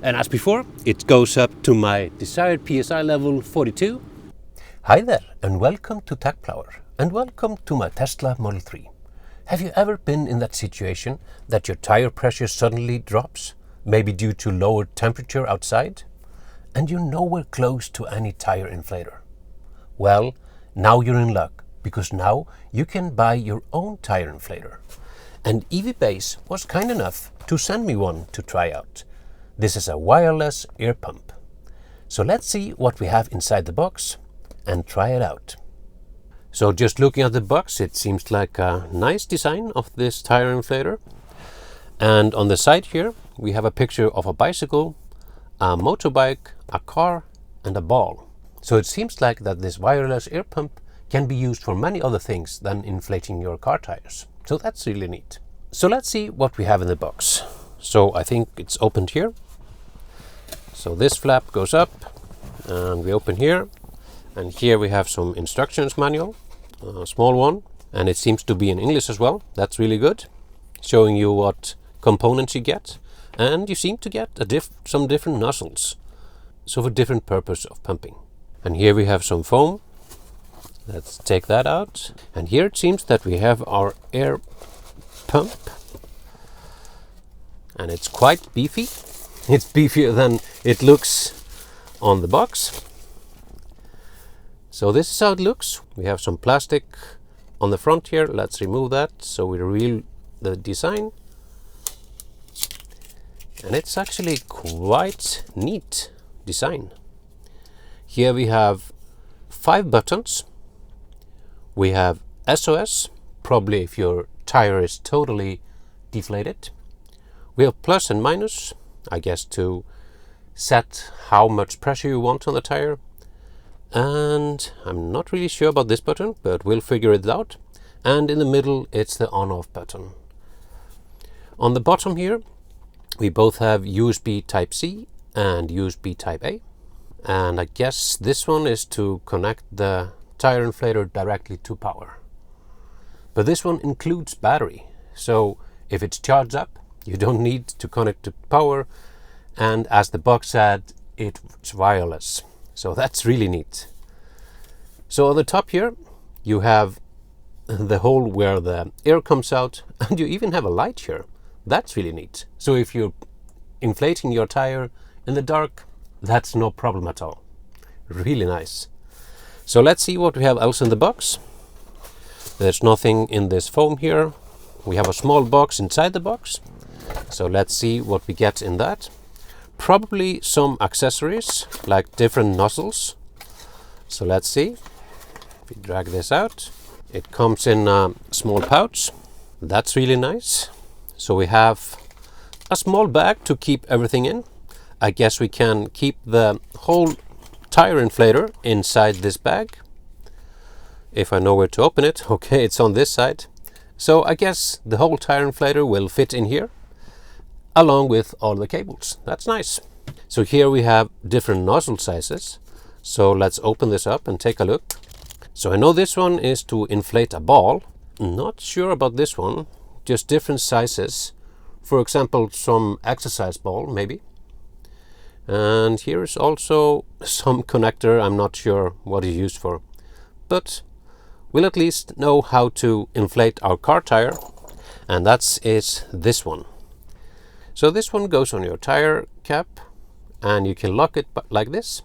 And as before, it goes up to my desired PSI level 42. Hi there, and welcome to TechPlower, and welcome to my Tesla Model 3. Have you ever been in that situation that your tire pressure suddenly drops, maybe due to lower temperature outside, and you're nowhere close to any tire inflator? Well, now you're in luck, because now you can buy your own tire inflator. And EvBase was kind enough to send me one to try out. This is a wireless air pump. So let's see what we have inside the box and try it out. So just looking at the box, it seems like a nice design of this tire inflator. And on the side here, we have a picture of a bicycle, a motorbike, a car, and a ball. So it seems like that this wireless air pump can be used for many other things than inflating your car tires. So that's really neat. So let's see what we have in the box. So I think it's opened here. So this flap goes up and we open here. And here we have some instructions manual, a small one. And it seems to be in English as well. That's really good. Showing you what components you get. And you seem to get some different nozzles. So for different purpose of pumping. And here we have some foam. Let's take that out. And here it seems that we have our air pump. And it's quite beefy. It's beefier than it looks on the box. So this is how it looks. We have some plastic on the front here. Let's remove that so we reveal the design. And it's actually quite neat design. Here we have 5 buttons. We have SOS, probably if your tire is totally deflated. We have plus and minus, I guess to set how much pressure you want on the tire. And I'm not really sure about this button, but we'll figure it out. And in the middle, it's the on-off button. On the bottom here, we both have USB Type-C and USB Type-A. And I guess this one is to connect the tire inflator directly to power. But this one includes battery. So if it's charged up, you don't need to connect to power, and as the box said, it's wireless. So that's really neat. So on the top here, you have the hole where the air comes out, and you even have a light here. That's really neat. So if you're inflating your tire in the dark, that's no problem at all. Really nice. So let's see what we have else in the box. There's nothing in this foam here. We have a small box inside the box. So let's see what we get in that. Probably some accessories, like different nozzles. So let's see. If we drag this out, it comes in a small pouch. That's really nice. So we have a small bag to keep everything in. I guess we can keep the whole tire inflator inside this bag. If I know where to open it. Okay, it's on this side. So I guess the whole tire inflator will fit in here, along with all the cables. That's nice. So here we have different nozzle sizes. So let's open this up and take a look. So I know this one is to inflate a ball. Not sure about this one. Just different sizes. For example, some exercise ball, maybe. And here is also some connector. I'm not sure what it's used for. But we'll at least know how to inflate our car tire. And that is this one. So this one goes on your tire cap and you can lock it like this,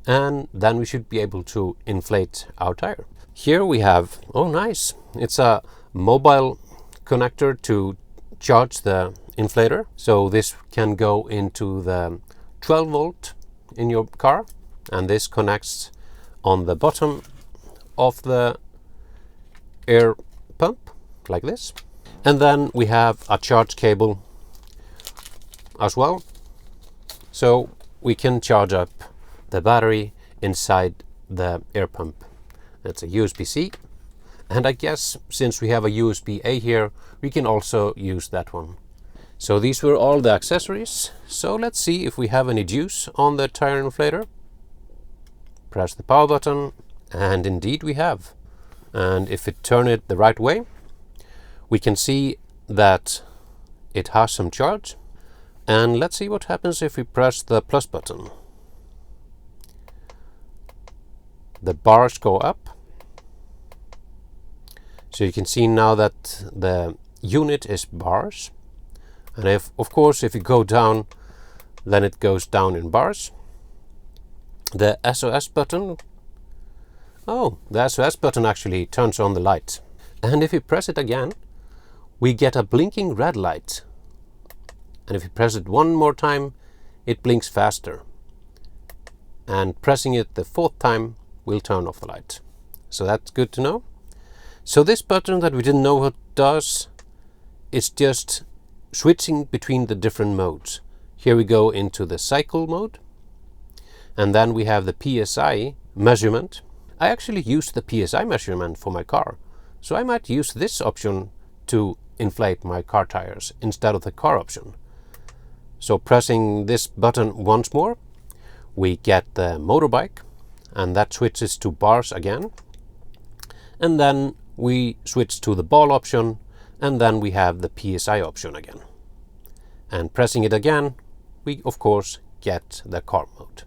and then we should be able to inflate our tire. Here we have, oh nice, it's a mobile connector to charge the inflator. So this can go into the 12 volt in your car, and this connects on the bottom of the air pump like this. And then we have a charge cable as well, so we can charge up the battery inside the air pump. That's a USB-C, and I guess since we have a USB-A here, we can also use that one. So these were all the accessories. So let's see if we have any juice on the tire inflator. Press the power button, and indeed we have. And if we turn it the right way, we can see that it has some charge. And let's see what happens if we press the plus button. The bars go up. So you can see now that the unit is bars. And of course, if you go down, then it goes down in bars. The SOS button, the SOS button actually turns on the light. And if you press it again, we get a blinking red light. And if you press it one more time, it blinks faster. And pressing it the fourth time will turn off the light. So that's good to know. So this button that we didn't know what it does, it's just switching between the different modes. Here we go into the cycle mode. And then we have the PSI measurement. I actually use the PSI measurement for my car. So I might use this option to inflate my car tires instead of the car option. So pressing this button once more, we get the motorbike, and that switches to bars again. And then we switch to the ball option, and then we have the PSI option again. And pressing it again, we of course get the car mode.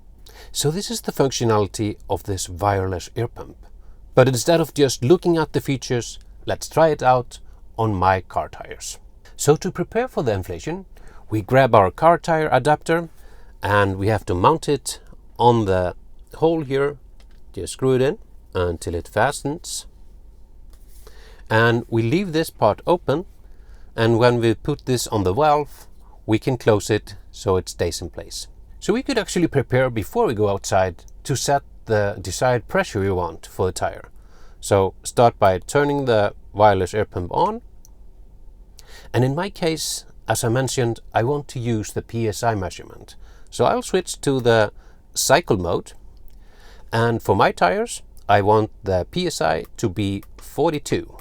So this is the functionality of this wireless air pump. But instead of just looking at the features, let's try it out on my car tires. So to prepare for the inflation, we grab our car tire adapter and we have to mount it on the hole here. Just screw it in until it fastens. And we leave this part open, and when we put this on the valve, we can close it so it stays in place. So we could actually prepare before we go outside to set the desired pressure we want for the tire. So start by turning the wireless air pump on. And in my case, as I mentioned, I want to use the PSI measurement. So I'll switch to the cycle mode. And for my tires, I want the PSI to be 42.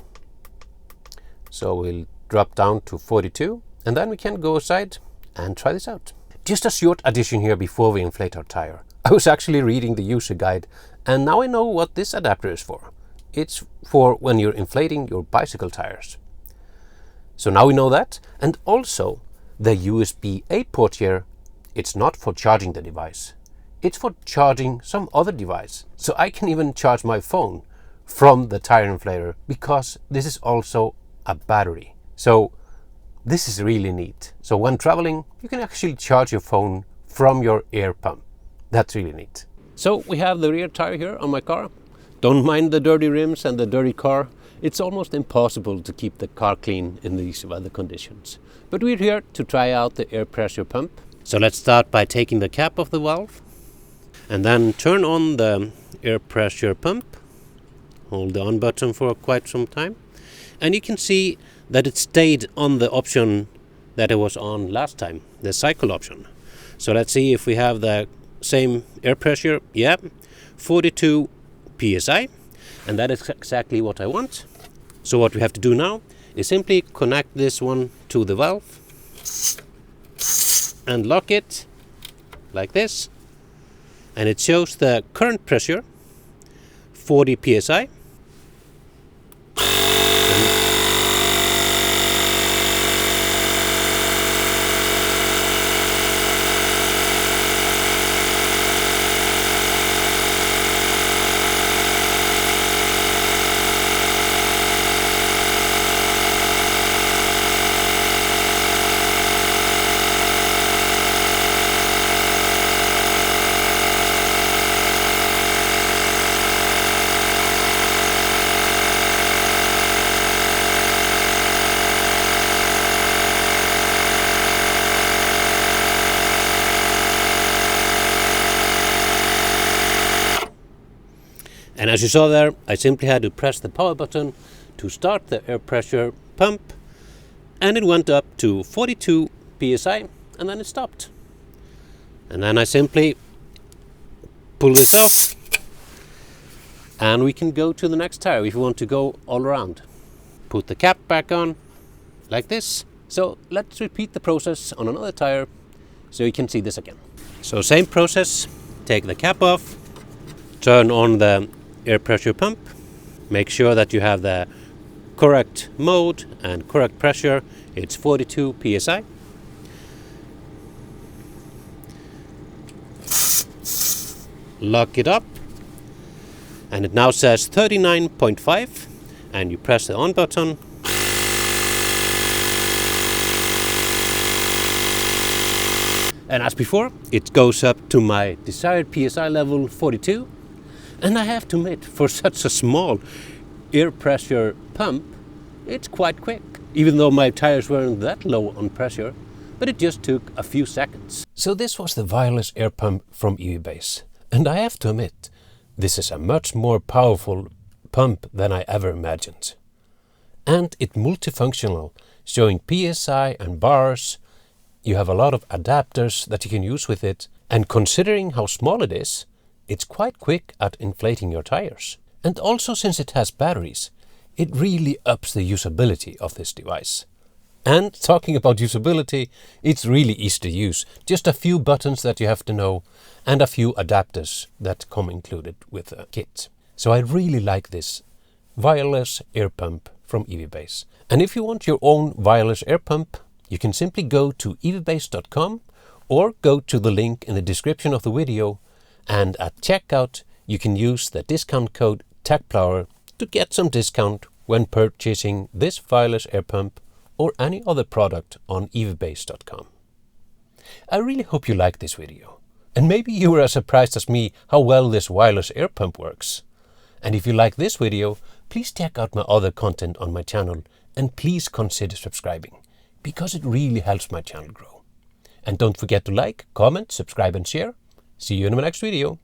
So we'll drop down to 42, and then we can go outside and try this out. Just a short addition here before we inflate our tire. I was actually reading the user guide, and now I know what this adapter is for. It's for when you're inflating your bicycle tires. So now we know that, and also the USB-A port here, it's not for charging the device. It's for charging some other device. So I can even charge my phone from the tire inflator, because this is also a battery. So this is really neat. So when traveling, you can actually charge your phone from your air pump. That's really neat. So we have the rear tire here on my car. Don't mind the dirty rims and the dirty car. It's almost impossible to keep the car clean in these weather conditions. But we're here to try out the air pressure pump. So let's start by taking the cap off the valve and then turn on the air pressure pump. Hold the on button for quite some time. And you can see that it stayed on the option that it was on last time, the cycle option. So let's see if we have the same air pressure. Yeah, 42 psi, and that is exactly what I want. So what we have to do now is simply connect this one to the valve and lock it like this, and it shows the current pressure 40 psi. And as you saw there, I simply had to press the power button to start the air pressure pump, and it went up to 42 psi, and then it stopped. And then I simply pull this off, and we can go to the next tire if you want to go all around. Put the cap back on, like this. So let's repeat the process on another tire so you can see this again. So same process, take the cap off, turn on the air pressure pump, make sure that you have the correct mode and correct pressure. It's 42 psi. lock it up, and it now says 39.5, and you press the on button. And as before, it goes up to my desired PSI level 42. And I have to admit, for such a small air pressure pump, it's quite quick. Even though my tires weren't that low on pressure, but it just took a few seconds. So this was the wireless air pump from EvBase. And I have to admit, this is a much more powerful pump than I ever imagined. And it's multifunctional, showing PSI and bars. You have a lot of adapters that you can use with it, and considering how small it is, it's quite quick at inflating your tires. And also, since it has batteries, it really ups the usability of this device. And talking about usability, it's really easy to use. Just a few buttons that you have to know, and a few adapters that come included with the kit. So I really like this wireless air pump from EvBase. And if you want your own wireless air pump, you can simply go to evbase.com or go to the link in the description of the video, and at checkout you can use the discount code TechPlower to get some discount when purchasing this wireless air pump or any other product on evbase.com. I really hope you liked this video, and maybe you were as surprised as me how well this wireless air pump works. And if you like this video, please check out my other content on my channel, and please consider subscribing, because it really helps my channel grow. And don't forget to like, comment, subscribe and share. See you in my next video.